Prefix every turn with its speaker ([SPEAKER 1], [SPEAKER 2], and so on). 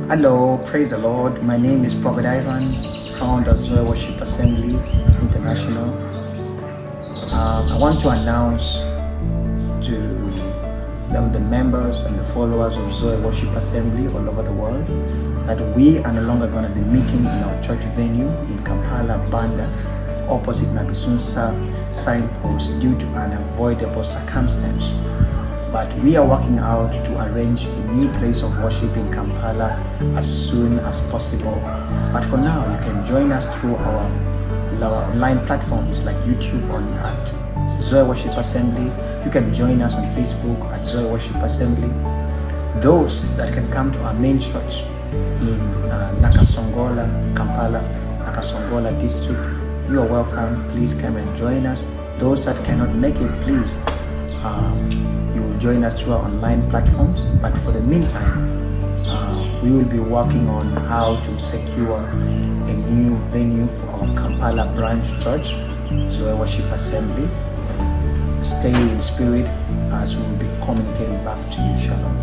[SPEAKER 1] Hello, praise the Lord. My name is Prophet Ivan, founder of Zoe Worship Assembly International. I want to announce to the members and the followers of Zoe Worship Assembly all over the world that we are no longer going to be meeting in our church venue in Kampala, Banda, opposite Nabisunsa signpost due to an unavoidable circumstance. But we are working out to arrange a new place of worship in Kampala as soon as possible. But for now, you can join us through our online platforms like YouTube at Zoe Worship Assembly. You can join us on Facebook at Zoe Worship Assembly. Those that can come to our main church in Nakasongola, Kampala, Nakasongola district, you are welcome. Please come and join us. Those that cannot make it, please you will join us through our online platforms. But for the meantime, we will be working on how to secure a new venue for our Kampala branch church, Zoe Worship Assembly. Stay in spirit as we will be communicating back to you. Shalom.